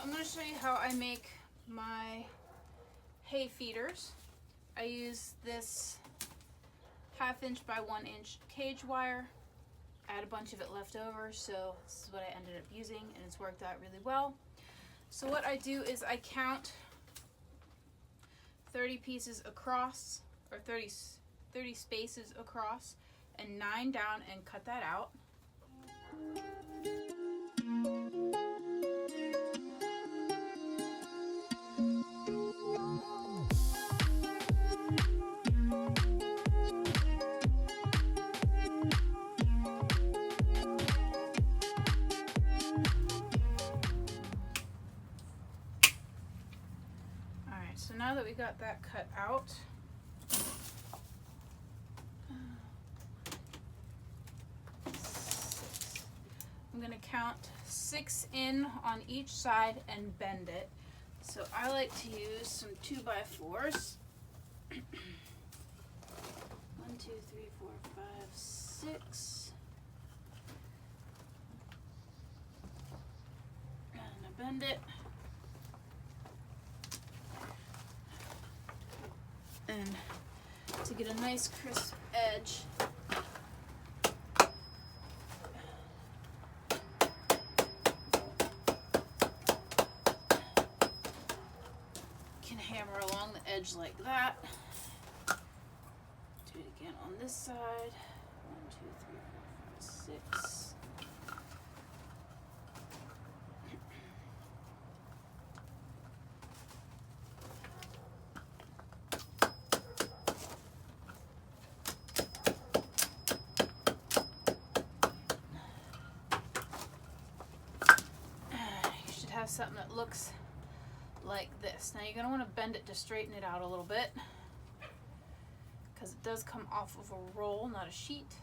I'm going to show you how I make my hay feeders. I use this 1/2 inch by 1 inch cage wire. I had a bunch of it left over, so this is what I ended up using, and it's worked out really well. So what I do is I count 30 pieces across, or 30 spaces across, and 9 down, and cut that out. Alright, so now that we got that cut out, I'm going to count 6 in on each side and bend it. So I like to use some 2x4s. 1, 2, 3, 4, 5, 6. And I bend it. And to get a nice crisp edge, hammer along the edge like that. Do it again on this side. 1, 2, 3, 4, 5, 6. You should have something that looks like this. Now you're going to want to bend it to straighten it out a little bit, because it does come off of a roll, not a sheet.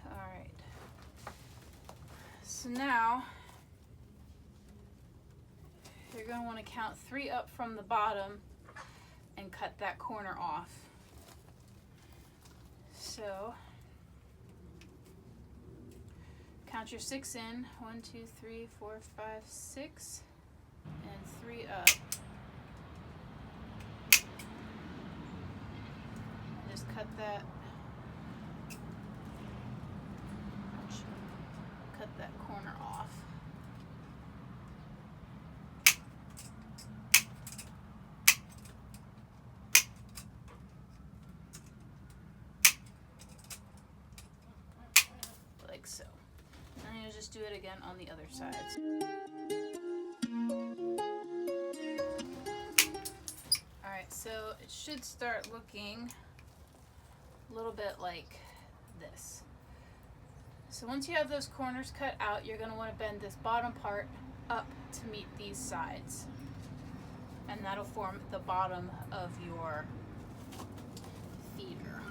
Alright, so now you're going to want to count 3 up from the bottom and cut that corner off. So count your 6 in. 1, 2, 3, 4, 5, 6, and 3 up. And just cut that. Cut that corner off. Like so. And you just do it again on the other sides. Alright, so it should start looking a little bit like this. So once you have those corners cut out, you're going to want to bend this bottom part up to meet these sides. And that'll form the bottom of your feeder.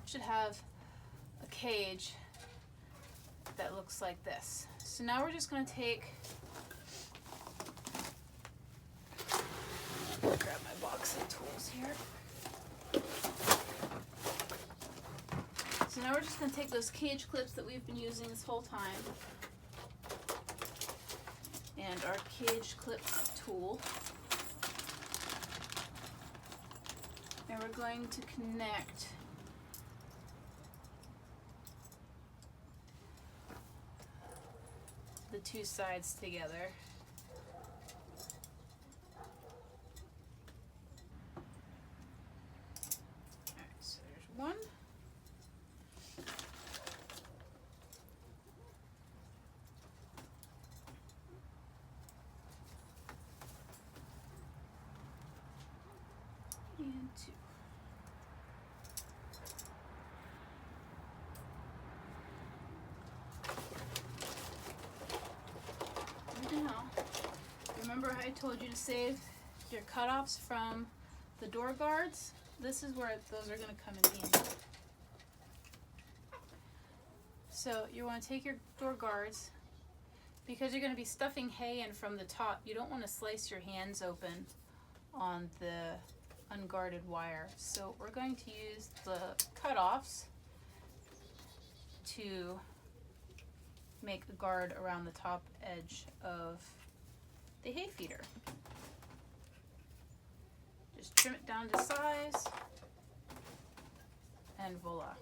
Should have a cage that looks like this. So now we're just going to take, grab my box of tools here. So now we're just going to take those cage clips that we've been using this whole time and our cage clip tool, and we're going to connect the 2 sides together. Alright, so there's one. And 2. I told you to save your cutoffs from the door guards, this is where those are going to come in handy. So you want to take your door guards, because you're going to be stuffing hay in from the top. You don't want to slice your hands open on the unguarded wire. So we're going to use the cutoffs to make a guard around the top edge of the hay feeder. Just trim it down to size, and voila.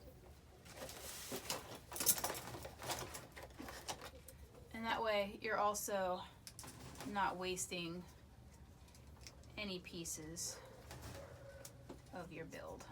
And that way you're also not wasting any pieces of your build.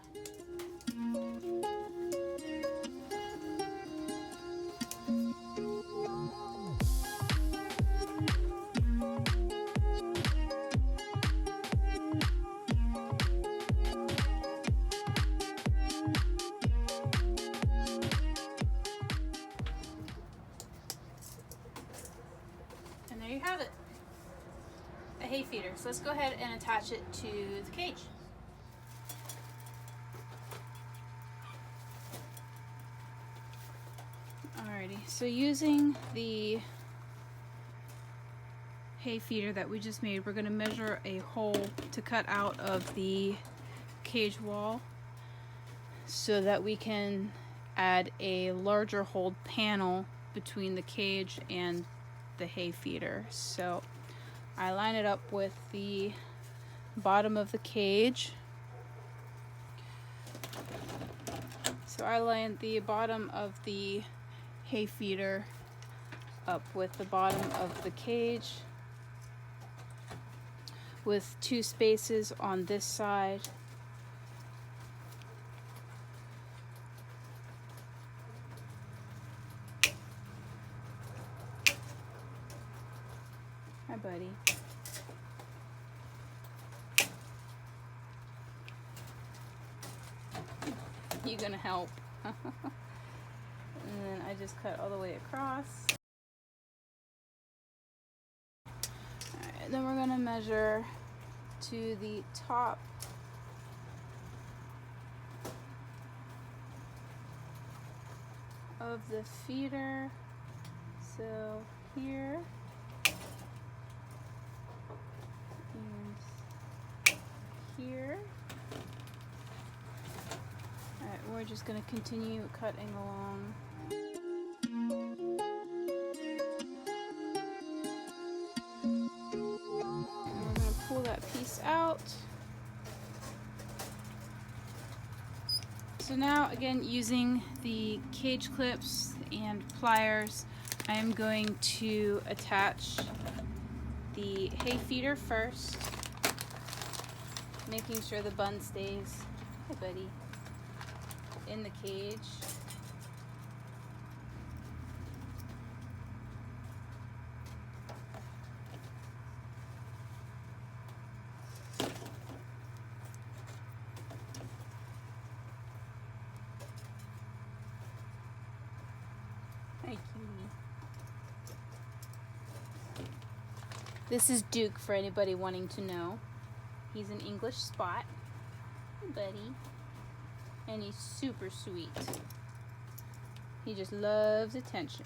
And there you have it, a hay feeder. So let's go ahead and attach it to the cage. Alrighty, so using the hay feeder that we just made, we're going to measure a hole to cut out of the cage wall so that we can add a larger hold panel between the cage and the hay feeder. So I line it up with the bottom of the cage. So I line the bottom of the hay feeder up with the bottom of the cage, with 2 spaces on this side. Hi, buddy. You gonna help? And then I just cut all the way across. Alright, then we're gonna measure to the top of the feeder. So here and here. Alright, we're just going to continue cutting along. And we're going to pull that piece out. So now, again, using the cage clips and pliers, I am going to attach the hay feeder first, making sure the bun stays, hi buddy, in the cage. Thank you. This is Duke, for anybody wanting to know. He's an English Spot. Hey, buddy. And he's super sweet. He just loves attention.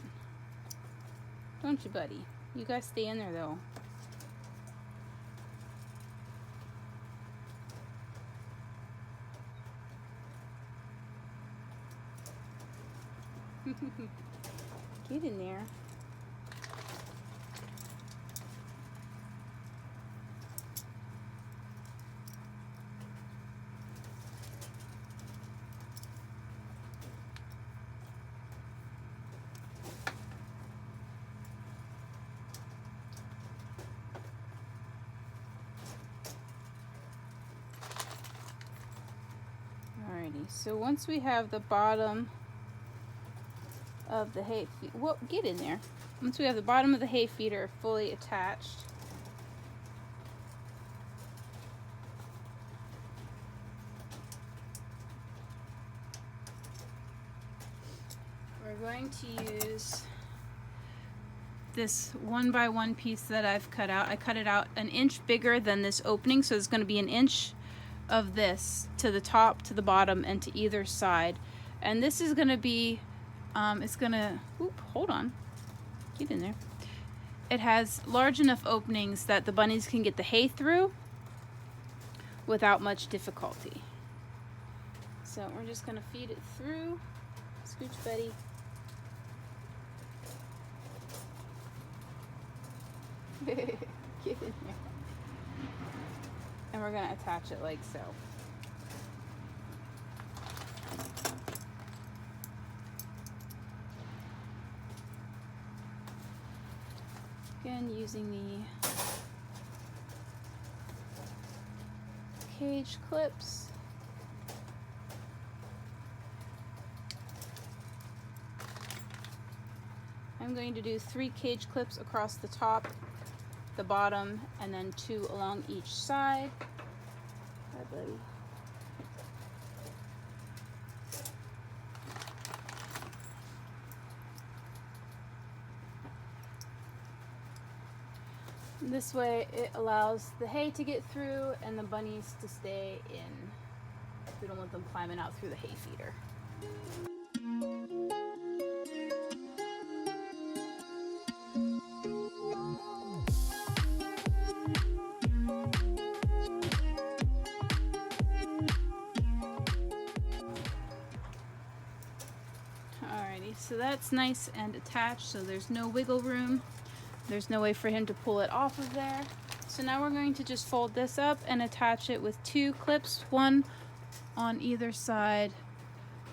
Don't you, buddy? You guys stay in there, though. Get in there. Alrighty, so once we have the bottom of the hay feeder, well, get in there. Once we have the bottom of the hay feeder fully attached, we're going to use this 1x1 piece that I've cut out. I cut it out an inch bigger than this opening, so it's going to be an inch of this to the top, to the bottom, and to either side. And this is going to be, it's going to, hold on, get in there. It has large enough openings that the bunnies can get the hay through without much difficulty. So we're just going to feed it through. Scooch, Betty. Get in here. And we're going to attach it like so. Again, using the cage clips. I'm going to do 3 cage clips across the top, the bottom, and then 2 along each side. Hi, buddy. This way it allows the hay to get through and the bunnies to stay in. We don't want them climbing out through the hay feeder. Alrighty, so that's nice and attached, so there's no wiggle room. There's no way for him to pull it off of there. So now we're going to just fold this up and attach it with 2 clips, one on either side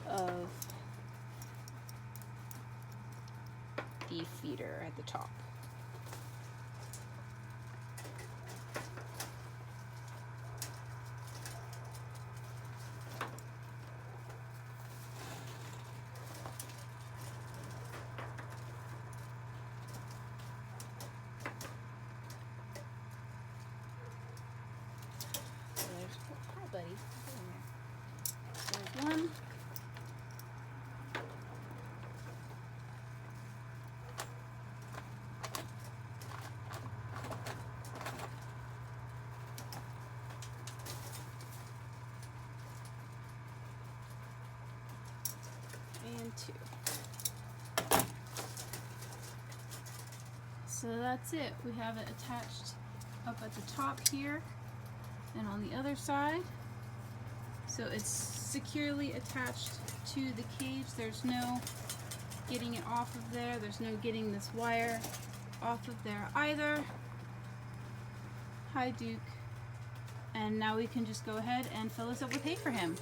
of the feeder at the top. Buddy. There's one. And 2. So that's it. We have it attached up at the top here and on the other side. So it's securely attached to the cage. There's no getting it off of there. There's no getting this wire off of there either. Hi, Duke. And now we can just go ahead and fill this up with hay for him.